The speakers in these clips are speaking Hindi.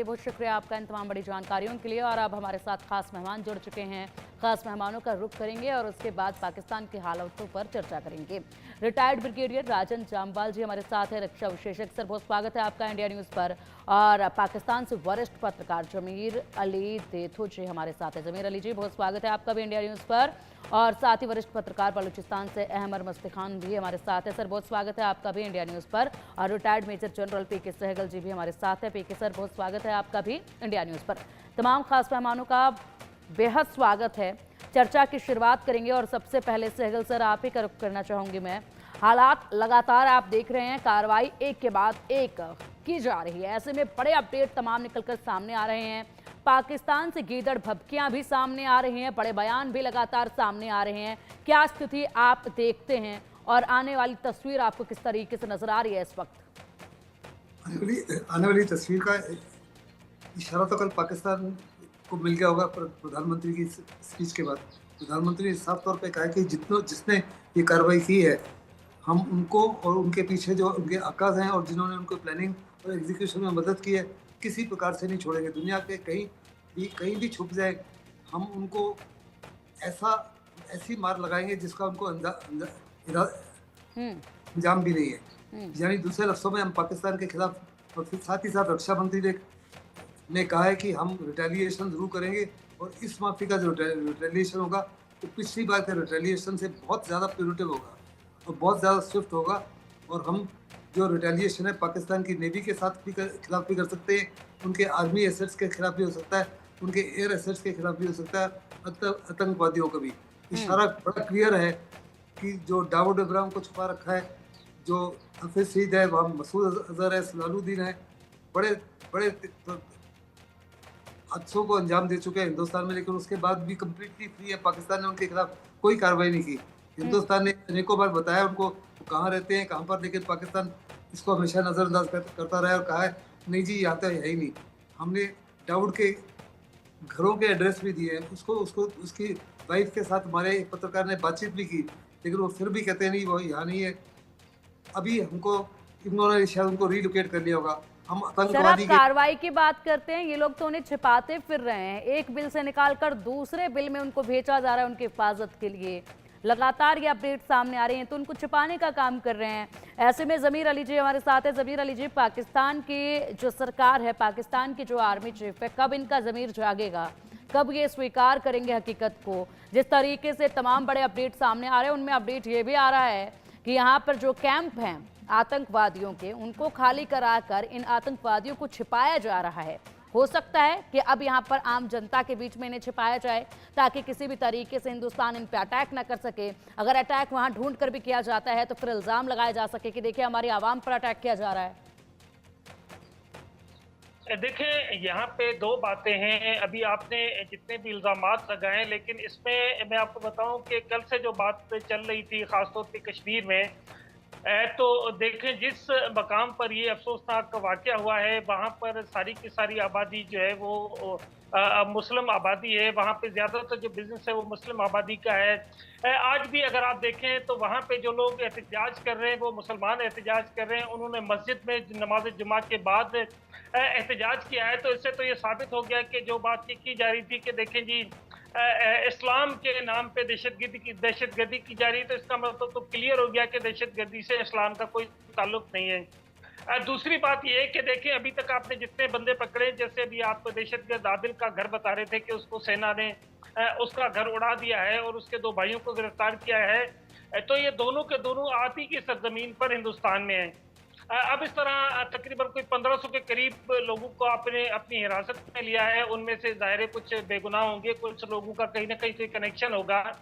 बहुत शुक्रिया आपका इन तमाम बड़ी जानकारियों के लिए। और अब हमारे साथ खास मेहमान जुड़ चुके हैं। खास मेहमानों का रुख करेंगे और उसके बाद पाकिस्तान के हालातों पर चर्चा करेंगे। रिटायर्ड ब्रिगेडियर राजन जामवाल जी हमारे साथ है, रक्षा विशेषज्ञ। सर, बहुत स्वागत है आपका इंडिया न्यूज़ पर। और पाकिस्तान से वरिष्ठ पत्रकार जमीर अली देथो जी हमारे साथ है। जमीर अली जी, बहुत स्वागत है आपका भी इंडिया न्यूज़ पर। और साथ ही वरिष्ठ पत्रकार बलूचिस्तान से अहमर मस्तिखान भी हमारे साथ है। सर, बहुत स्वागत है आपका भी इंडिया न्यूज़ पर। और रिटायर्ड मेजर जनरल पीके सहगल जी भी हमारे साथ है। पीके सर, बहुत स्वागत है आपका भी इंडिया न्यूज़ पर। तमाम खास मेहमानों का बेहद स्वागत है। चर्चा की शुरुआत करेंगे और सबसे पहले सहगल सर आप ही का रुख करना चाहूंगी मैं। हालात लगातार आप देख रहे हैं, कार्रवाई एक के बाद एक की जा रही है। ऐसे में बड़े अपडेट तमाम निकलकर सामने आ रहे हैं। पाकिस्तान से गीदड़ भभकियां भी सामने आ रही हैं, बड़े बयान भी लगातार सामने आ रहे हैं। क्या स्थिति आप देखते हैं और आने वाली तस्वीर आपको किस तरीके से नजर आ रही है इस वक्त? आने वाली तस्वीर का इशारा तो कल पाकिस्तान को मिल गया होगा, पर प्रधानमंत्री की स्पीच के बाद प्रधानमंत्री ने साफ तौर पे कहा कि जिसने ये कार्रवाई की है, हम उनको और उनके पीछे जो उनके आकाज हैं और जिन्होंने उनको प्लानिंग और एग्जीक्यूशन में मदद की है, किसी प्रकार से नहीं छोड़ेंगे। दुनिया के कहीं भी छुप जाए, हम उनको ऐसी मार लगाएंगे जिसका उनको अंजाम भी नहीं है। यानी दूसरे लफ्जों में हम पाकिस्तान के खिलाफ, और फिर साथ ही साथ रक्षा मंत्री ने कहा है कि हम रिटेलिएशन जरूर करेंगे। और इस माफी का जो रिटेलिएशन होगा तो पिछली बार के रिटेलिएशन से बहुत ज़्यादा प्यूरिटिव होगा और बहुत ज़्यादा स्विफ्ट होगा। और हम जो रिटेलिएशन है पाकिस्तान की नेवी के साथ भी खिलाफ भी कर सकते हैं, उनके आर्मी एसेट्स के खिलाफ भी हो सकता है, उनके एयर एसेट्स के खिलाफ भी हो सकता है, आतंकवादियों का भी। इशारा बड़ा क्लियर है कि जो दाऊद इब्राहिम को छुपा रखा है, जो हफीज सईद है, वहाँ मसूद अजहर है, सलालुद्दीन है, बड़े बड़े हादसों को अंजाम दे चुके हैं हिंदुस्तान में, लेकिन उसके बाद भी कम्प्लीटली फ्री है। पाकिस्तान ने उनके खिलाफ कोई कार्रवाई नहीं की। हिंदुस्तान ने अनेकों बार बताया उनको कहाँ रहते हैं, कहाँ पर, लेकिन पाकिस्तान इसको हमेशा नज़रअंदाज करता रहा है और कहा है नहीं जी यहाँ तो है ही नहीं। हमने दाऊद के घरों के एड्रेस भी दिए हैं, उसकी वाइफ के साथ हमारे एक पत्रकार ने बातचीत भी की, लेकिन वो फिर भी कहते हैं नहीं वो यहाँ नहीं है। अभी हमको इन्होंने शायद उनको रिलोकेट कर लिया होगा। हम आतंकवादी कार्रवाई की बात करते हैं, ये लोग तो उन्हें छिपाते फिर रहे हैं। एक बिल से निकालकर दूसरे बिल में उनको भेजा जा रहा है उनकी हिफाजत के लिए। लगातार ये अपडेट सामने आ रही हैं, तो उनको छिपाने का काम कर रहे हैं। ऐसे में जमीर अली जी हमारे साथ है। जमीर अली जी, पाकिस्तान की जो सरकार है, पाकिस्तान की जो आर्मी चीफ है, कब इनका जमीर जागेगा, कब ये स्वीकार करेंगे हकीकत को? जिस तरीके से तमाम बड़े अपडेट सामने आ रहे हैं, उनमें अपडेट ये भी आ रहा है कि यहाँ पर जो कैंप हैं आतंकवादियों के, उनको खाली कराकर इन आतंकवादियों को छिपाया जा रहा है। हो सकता है कि अब यहाँ पर आम जनता के बीच में इन्हें छिपाया जाए ताकि किसी भी तरीके से हिंदुस्तान इन पर अटैक न कर सके। अगर अटैक वहाँ ढूंढ कर भी किया जाता है तो फिर इल्जाम लगाया जा सके कि देखिए हमारी आवाम पर अटैक किया जा रहा है। देखिए, यहाँ पे दो बातें हैं। अभी आपने जितने भी इल्जामात लगाए, लेकिन इसमें मैं आपको बताऊं कि कल से जो बात चल रही थी खासतौर पे कश्मीर में, तो देखें जिस मकाम पर ये अफसोसनाक वाक़या हुआ है, वहाँ पर सारी की सारी आबादी जो है वो मुस्लिम आबादी है। वहाँ पे ज़्यादातर जो बिज़नेस है वो मुस्लिम आबादी का है। आज भी अगर आप देखें तो वहाँ पे जो लोग एहतजाज कर रहे हैं वो मुसलमान एहतजाज कर रहे हैं। उन्होंने मस्जिद में नमाज जुमा के बाद एहतजाज किया है। तो इससे तो ये साबित हो गया कि जो बात की जा रही थी कि देखें जी इस्लाम के नाम पे दहशतगर्दी की जा रही है, तो इसका मतलब तो क्लियर हो गया कि दहशतगर्दी से इस्लाम का कोई ताल्लुक नहीं है। दूसरी बात यह है कि देखिए अभी तक आपने जितने बंदे पकड़े, जैसे अभी आपको दहशतगर्द आदिल का घर बता रहे थे कि उसको सेना ने उसका घर उड़ा दिया है और उसके दो भाइयों को गिरफ्तार किया है। तो ये दोनों के दोनों आप ही की सरजमीन पर हिंदुस्तान में है। अब इस तरह तकरीबन कोई 1500 के करीब लोगों को आपने अपनी हिरासत में लिया है। उनमें से ज़ाहिर कुछ बेगुनाह होंगे, कुछ लोगों का कहीं ना कहीं से कनेक्शन होगा।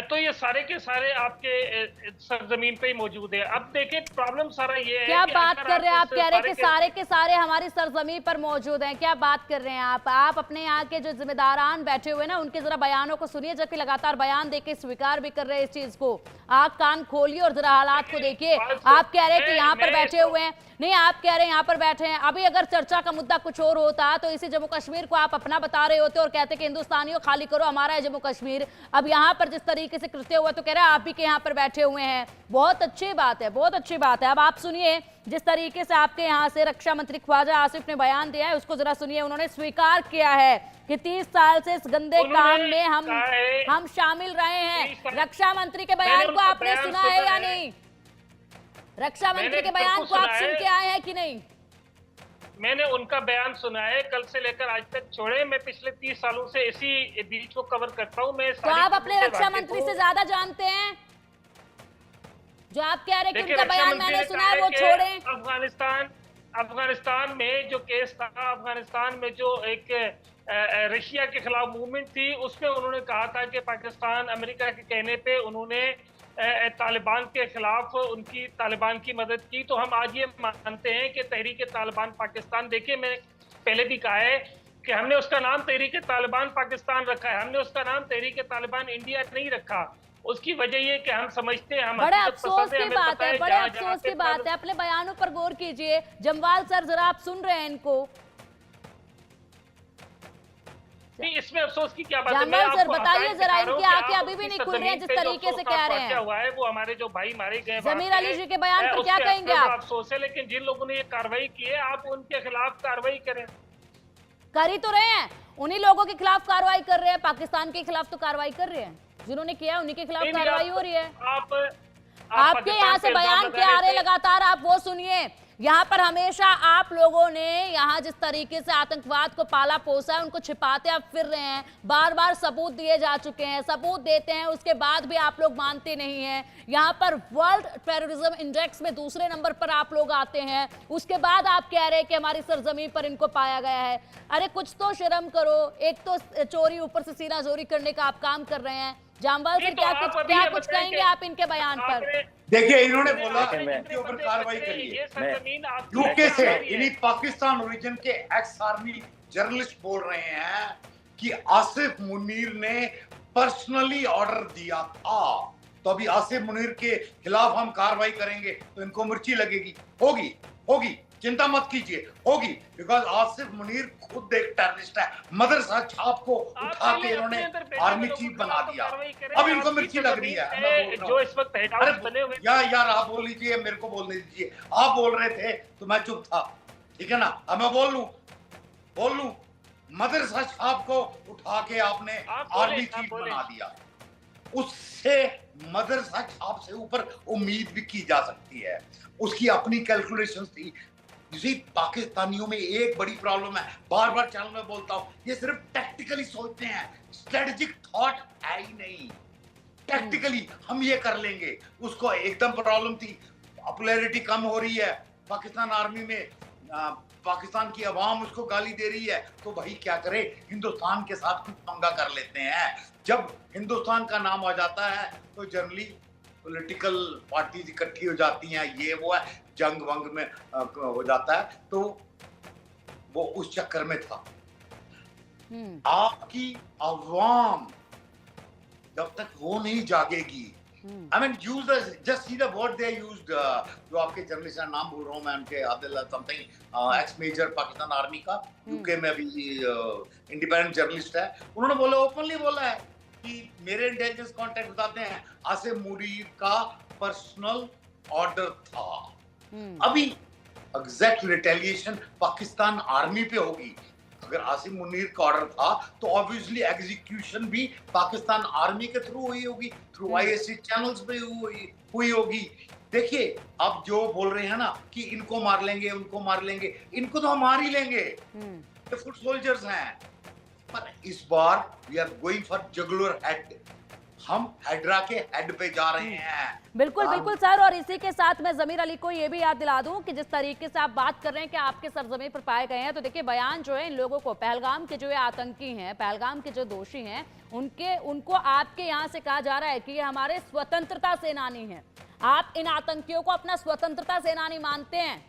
तो ये सारे के सारे आपके सरजमीन पे ही मौजूद है। अब देखिए प्रॉब्लम सारा ये है, क्या बात कर रहे हैं आप? कह रहे हैं कि सारे के सारे हमारी सरजमीन पर मौजूद हैं। क्या बात कर रहे हैं आप अपने यहाँ के जो जिम्मेदारान बैठे हुए ना उनके जरा बयानों को सुनिए, जबकि लगातार बयान देके स्वीकार भी कर रहे हैं इस चीज को। आप कान खोलिए और जरा हालात को देखिए। आप कह रहे हैं कि यहाँ पर बैठे हुए हैं, नहीं आप कह रहे हैं यहाँ पर बैठे हैं। अभी अगर चर्चा का मुद्दा कुछ और होता तो इसी जम्मू कश्मीर को आप अपना बता रहे होते और कहते कि हिंदुस्तानियों खाली करो, हमारा है जम्मू कश्मीर। अब यहाँ पर जिस तरीके तरीके से कृत्य हुआ तो कह रहे हैं आप भी के यहाँ पर बैठे हुए हैं। बहुत अच्छी बात है, बहुत अच्छी बात है। अब आप सुनिए जिस तरीके से आपके यहाँ से रक्षा मंत्री ख्वाजा आसिफ ने बयान दिया है उसको जरा सुनिए। उन्होंने स्वीकार किया है कि 30 साल से इस गंदे काम में हम शामिल रहे हैं। रक्षा मंत्री के बयान को आपने सुना है या नहीं? रक्षा मंत्री के बयान को आप सुन के आए हैं कि नहीं? मैंने उनका बयान सुना है, कल से लेकर आज तक छोड़े। मैं पिछले 30 सालों से इसी बीच को कवर करता हूँ। मैं तो आप अपने रक्षा मंत्री से ज्यादा जानते हैं। जो आप कह रहे हैं कि उनका बयान मैंने सुना है वो छोड़ें। अफगानिस्तान में जो केस था, अफगानिस्तान में जो एक रशिया के खिलाफ मूवमेंट थी, उसमें उन्होंने कहा था कि पाकिस्तान अमेरिका के कहने पे उन्होंने तालिबान के खिलाफ उनकी तालिबान की मदद की। तो हम आज ये मानते हैं कि तहरीक तालिबान पाकिस्तान, देखिए मैंने पहले भी कहा है कि हमने उसका नाम तहरीक तालिबान पाकिस्तान रखा है, हमने उसका नाम तहरीक तालिबान इंडिया नहीं रखा। उसकी वजह ये कि हम समझते हैं, हम बड़े अफसोस की बात है, बड़े अफसोस की बात है। अपने बयानों पर गौर कीजिए। जम्वाल सर जरा आप सुन रहे हैं इनको? इसमें अफसोस की क्या बात है? जम्वाल सर बताइए जरा, इनकी आंखें अभी भी नहीं खुल रही हैं जिस तरीके से कह रहे हैं। हुआ है वो हमारे जो भाई मारे गए, जमीर अली जी के बयान पर क्या कहेंगे आप? अफसोस है, लेकिन जिन लोगों ने ये कार्रवाई की है आप उनके खिलाफ कार्रवाई करें। कर ही तो रहे हैं, उन्हीं लोगों के खिलाफ कार्रवाई कर रहे हैं। पाकिस्तान के खिलाफ तो कार्रवाई कर रहे हैं, जिन्होंने किया उन्हीं के खिलाफ कार्रवाई हो रही है। आपके यहाँ से बयान क्या आ रहे लगातार, आप वो सुनिए। यहाँ पर हमेशा आप लोगों ने यहाँ जिस तरीके से आतंकवाद को पाला पोसा है, उनको छिपाते आप फिर रहे हैं। बार बार सबूत दिए जा चुके हैं, सबूत देते हैं, उसके बाद भी आप लोग मानते नहीं हैं। यहाँ पर वर्ल्ड टेररिज्म इंडेक्स में दूसरे नंबर पर आप लोग आते हैं, उसके बाद आप कह रहे हैं कि हमारी सरजमीन पर इनको पाया गया है। अरे कुछ तो शर्म करो। एक तो चोरी, ऊपर से सीना चोरी करने का आप काम कर रहे हैं। जामवाल सर क्या कुछ कहेंगे आप इनके बयान पर? देखिए, इन्होंने बोला इनके ऊपर कार्रवाई करिए। यूके से इन्हीं पाकिस्तान ओरिजिन के एक्स आर्मी जर्नलिस्ट बोल रहे हैं कि आसिफ मुनीर ने पर्सनली ऑर्डर दिया था। तो अभी आसिफ मुनीर के खिलाफ हम कार्रवाई करेंगे तो इनको मिर्ची लगेगी। होगी, चिंता मत कीजिए, होगी। बिकॉज आसिफ मुनीर खुद एक टेररिस्ट है। मदरसा छाप को उठा के इन्होंने आर्मी चीफ बना दिया। अब इनको मिर्ची लग रही है। जो इस वक्त बने हुए यार आप बोल लीजिए, मेरे को बोलने दीजिए। आप बोल रहे थे तो मैं चुप था, ठीक है ना? अब मैं बोल लूं। मदरसा छाप को उठा के आपने आर्मी चीफ बना दिया। उससे मदरसा छाप से ऊपर उम्मीद भी की जा सकती है। उसकी अपनी कैलकुलेशंस थी। पाकिस्तानियों में एक बड़ी प्रॉब्लम है, बार बार चैनल में बोलता हूं, ये सिर्फ टैक्टिकली सोचते हैं, स्ट्रेटेजिक थॉट है ही नहीं। टैक्टिकली हम ये कर लेंगे। उसको एकदम प्रॉब्लम थी, पॉपुलैरिटी कम हो रही है पाकिस्तान आर्मी में, पाकिस्तान की आवाम उसको गाली दे रही है, तो भाई क्या करे, हिंदुस्तान के साथ कुछ पंगा कर लेते हैं। जब हिंदुस्तान का नाम आ जाता है तो जनरली पॉलिटिकल पार्टीज इकट्ठी हो जाती हैं, ये वो है, जंग वंग में हो जाता है। तो वो उस चक्कर में था। आपकी आवाम जब तक वो नहीं जागेगी, I mean, just see the word they used, जो आपके जर्नलिस्ट का नाम भूल रहा हूँ मैं, उनके Adil something, ex major Pakistan army का, यूके में अभी इंडिपेंडेंट जर्नलिस्ट है। उन्होंने बोला, ओपनली बोला है कि मेरे इंटेलिजेंस कॉन्टैक्ट बताते हैं आसिफ मुनीर का पर्सनल ऑर्डर था। अभी एग्जैक्ट रिटेलिएशन पाकिस्तान आर्मी पे होगी। अगर आसिफ मुनीर का ऑर्डर था तो ऑब्वियसली एग्जीक्यूशन भी पाकिस्तान आर्मी के थ्रू हुई होगी, थ्रू आईएससी चैनल्स पे हुई होगी। देखिए, आप जो बोल रहे हैं ना कि इनको मार लेंगे, उनको मार लेंगे, इनको तो हम मार ही लेंगे, ये फुट सोल्जर्स हैं। पर इस बार we are going for jugular head. हम हेड्रा के हेड पे जा रहे हैं। बिल्कुल सर। और इसी के साथ मैं जमीर अली को ये भी याद दिला दूं कि जिस तरीके से आप बात कर रहे हैं कि आपके सरजमीन पर पाए गए हैं, तो देखिए बयान जो है इन लोगों को, पहलगाम के जो आतंकी हैं, पहलगाम के जो दोषी हैं, उनको आपके यहाँ से कहा जा रहा है कि ये हमारे स्वतंत्रता सेनानी हैं। आप इन आतंकियों को अपना स्वतंत्रता सेनानी मानते हैं?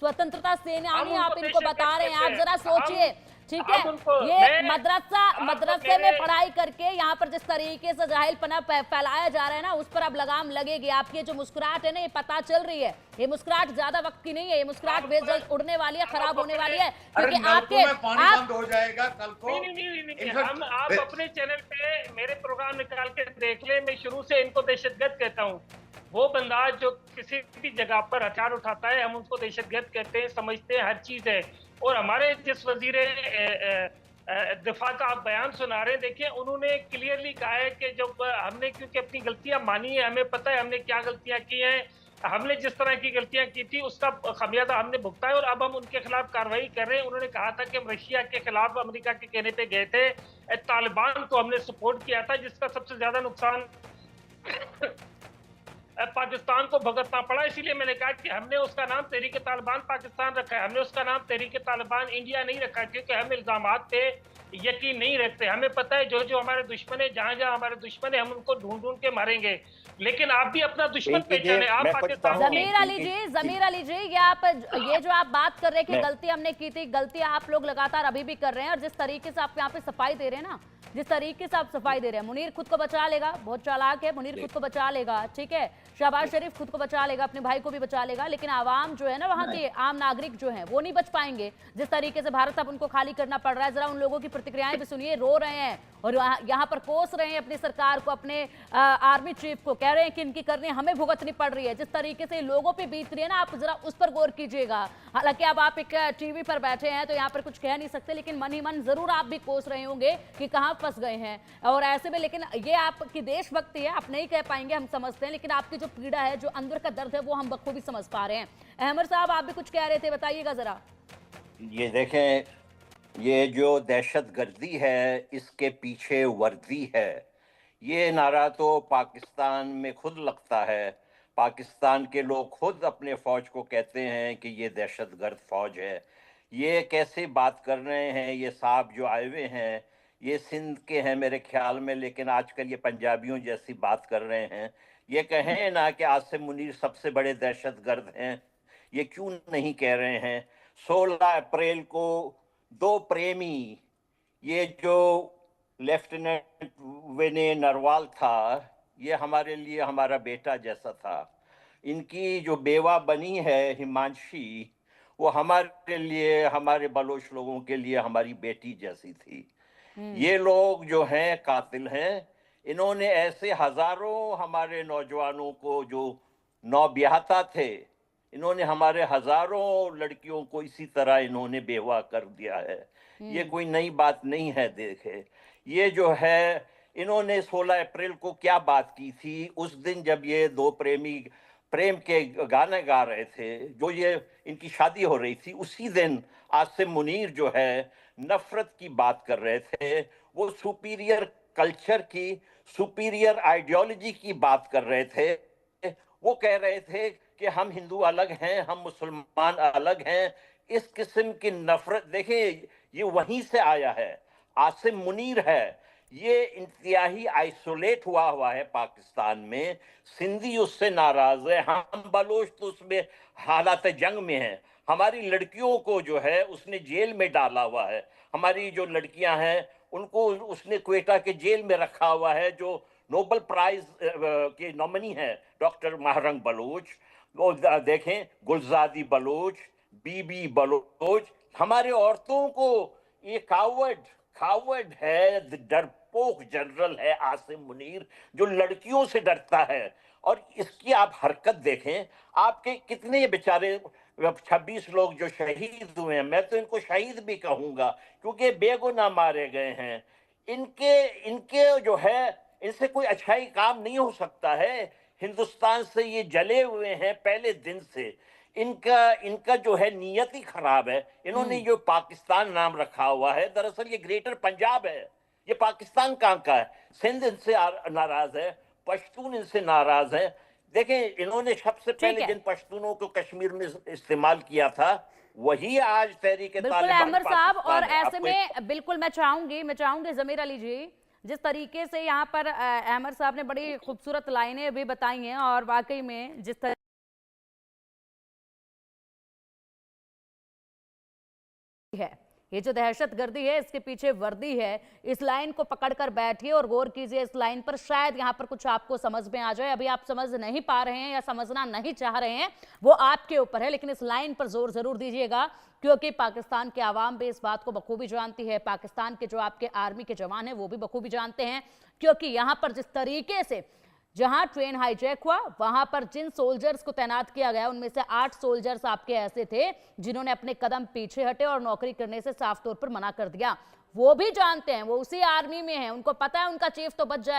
स्वतंत्रता सेनानी आप इनको बता रहे हैं। आप जरा सोचिए, ठीक है, ये मदरसे में पढ़ाई करके यहाँ पर जिस तरीके से जाहिलपना फैलाया जा रहा है ना, उस पर अब लगाम लगेगी। आपकी जो मुस्कुराहट है ना, ये पता चल रही है, ये मुस्कुराहट ज्यादा वक्त की नहीं है, ये मुस्कुराहट बेहद जल्द उड़ने वाली है, खराब होने वाली है, क्योंकि आपके बंद हो जाएगा कल को। हम आप अपने चैनल पे मेरे प्रोग्राम निकाल के देख ले, मैं शुरू से इनको दहशतगर्द कहता हूँ। वो बंदा जो किसी भी जगह पर हथियार उठाता है, हम उसको दहशतगर्द कहते हैं, समझते हैं, हर चीज है। और हमारे जिस वजीर दिफा का आप बयान सुना रहे हैं, देखिए उन्होंने क्लियरली कहा है कि जब हमने, क्योंकि अपनी गलतियां मानी है, हमें पता है हमने क्या गलतियां की हैं, हमने जिस तरह की गलतियां की थी उसका खमियाजा हमने भुगता है और अब हम उनके खिलाफ कार्रवाई कर रहे हैं। उन्होंने कहा था कि हम रशिया के खिलाफ अमेरिका के कहने पे गए थे, तालिबान को हमने सपोर्ट किया था, जिसका सबसे ज्यादा नुकसान पाकिस्तान को भुगतना पड़ा। इसीलिए मैंने कहा कि हमने उसका नाम तहरीक तालिबान पाकिस्तान रखा है, हमने उसका नाम तहरीक तालिबान इंडिया नहीं रखा, क्योंकि हम इल्जामात पे यकीन नहीं रखते। हमें पता है जो जो हमारे दुश्मन है, जहां जहां हमारे दुश्मन है, हम उनको ढूंढ ढूंढ के मारेंगे। लेकिन आप भी अपना दुश्मन पहचाने। आप पाकिस्तान, जमीर अली जी, ये जो आप बात कर रहे हैं कि गलती हमने की थी, गलती आप लोग लगातार अभी भी कर रहे हैं, और जिस तरीके से आप यहाँ पे सफाई दे रहे हैं ना, जिस तरीके से आप सफाई दे रहे हैं, मुनीर खुद को बचा लेगा, बहुत चालाक है, मुनीर खुद को बचा लेगा, ठीक है, शहबाज शरीफ खुद को बचा लेगा, अपने भाई को भी बचा लेगा, लेकिन आवाम जो है ना, वहां के आम नागरिक जो हैं वो नहीं बच पाएंगे। जिस तरीके से भारत अब उनको खाली करना पड़ रहा है, जरा उन लोगों की प्रतिक्रियाएं भी सुनिए, रो रहे हैं और यहाँ पर कोस रहे हैं अपनी सरकार को, अपने आर्मी चीफ को, कह रहे हैं कि इनकी करनी हमें भुगतनी पड़ रही है। जिस तरीके से लोगों पे बीत रही है ना, आप जरा उस पर गौर कीजिएगा। हालांकि अब आप एक टीवी पर बैठे हैं तो यहाँ पर कुछ कह नहीं सकते, लेकिन मन ही मन जरूर आप भी कोस रहे होंगे कि कहाँ फंस गए हैं। और ऐसे में, लेकिन ये आपकी देशभक्ति है, आप नहीं कह पाएंगे, हम समझते हैं, लेकिन आपकी जो पीड़ा है, जो अंदर का दर्द है, वो हम बखूबी समझ पा रहे हैं। अहमद साहब, आप भी कुछ कह रहे थे, बताइएगा जरा। ये देखें, ये जो दहशतगर्दी है, इसके पीछे वर्दी है। ये नारा तो पाकिस्तान में खुद लगता है, पाकिस्तान के लोग खुद अपने फौज को कहते हैं कि ये दहशतगर्द फौज है। ये कैसे बात कर रहे हैं, ये साहब जो आए हुए हैं, ये सिंध के हैं मेरे ख्याल में, लेकिन आजकल ये पंजाबियों जैसी बात कर रहे हैं। ये कहें ना कि आसिम मुनीर सबसे बड़े दहशतगर्द हैं, ये क्यों नहीं कह रहे हैं। 16 अप्रैल को दो प्रेमी, ये जो लेफ्टिनेंट विनय नरवाल था, ये हमारे लिए हमारा बेटा जैसा था। इनकी जो बेवा बनी है हिमांशी, वो हमारे लिए, हमारे बलोच लोगों के लिए हमारी बेटी जैसी थी। ये लोग जो हैं कातिल हैं। इन्होंने ऐसे हजारों हमारे नौजवानों को जो नौब्याहता थे, इन्होंने हमारे हजारों लड़कियों को इसी तरह इन्होंने बेवा कर दिया है। ये कोई नई बात नहीं है। देखे, ये जो है, इन्होंने 16 अप्रैल को क्या बात की थी, उस दिन जब ये दो प्रेमी प्रेम के गाने गा रहे थे, जो ये इनकी शादी हो रही थी, उसी दिन आसिम मुनीर जो है नफरत की बात कर रहे थे। वो सुपीरियर कल्चर की, सुपीरियर आइडियोलॉजी की बात कर रहे थे। वो कह रहे थे कि हम हिंदू अलग हैं, हम मुसलमान अलग हैं। इस किस्म की नफरत, देखिए, ये वहीं से आया है। आसिम मुनीर है, ये इंतहाई आइसोलेट हुआ है पाकिस्तान में। सिंधी उससे नाराज है, हम बलोच तो उसमें हालात जंग में हैं। हमारी लड़कियों को जो है उसने जेल में डाला हुआ है। हमारी जो लड़कियां हैं उनको उसने क्वेटा के जेल में रखा हुआ है। जो नोबेल प्राइज के नॉमिनी है डॉक्टर महरंग बलोच, वो देखें, गुलजादी बलोच, बीबी बलोच, हमारे औरतों को ये कावर्ड है, डरपोक जनरल है आसिम मुनीर, जो लड़कियों से डरता है। और इसकी आप हरकत देखें, आपके कितने बेचारे 26 लोग जो शहीद हुए हैं, मैं तो इनको शहीद भी कहूंगा क्योंकि बेगुनाह मारे गए हैं। इनके जो है, इनसे कोई अच्छाई काम नहीं हो सकता है। हिंदुस्तान से ये जले हुए हैं पहले दिन से। इनका जो है नीयत ही खराब है। इन्होंने जो पाकिस्तान नाम रखा हुआ है, दरअसल ये ग्रेटर पंजाब है। ये पाकिस्तान कहाँ का है? सिंध इनसे नाराज है, पश्तून इनसे नाराज है। देखें, इन्होंने सबसे पहले जिन पश्तूनों को कश्मीर में इस्तेमाल किया था, वही आज तहरीक तालिबान अहमद साहब, और ऐसे में बिल्कुल मैं चाहूंगी जमीर अली जी, जिस तरीके से यहाँ पर अहमद साहब ने बड़ी खूबसूरत लाइनें भी बताई हैं, और वाकई में जिस तरह है ये जो दहशतगर्दी है इसके पीछे वर्दी है। इस लाइन को पकड़कर बैठिए और गौर कीजिए इस लाइन पर, शायद यहाँ पर कुछ आपको समझ में आ जाए। अभी आप समझ नहीं पा रहे हैं या समझना नहीं चाह रहे हैं, वो आपके ऊपर है, लेकिन इस लाइन पर जोर जरूर दीजिएगा, क्योंकि पाकिस्तान के आवाम भी इस बात को बखूबी जानती है। पाकिस्तान के जो आपके आर्मी के जवान हैं वो भी बखूबी जानते हैं, क्योंकि यहाँ पर जिस तरीके से जहां ट्रेन हाईजैक हुआ वहां पर जिन सोल्जर्स को तैनात किया गया उनमें से 8 सोल्जर्स आपके ऐसे थे जिन्होंने अपने कदम पीछे हटे और नौकरी करने से साफ तौर पर मना कर दिया। वो भी जानते हैं, वो उसी आर्मी में है, उनको पता है उनका चीफ तो बच जाएगा।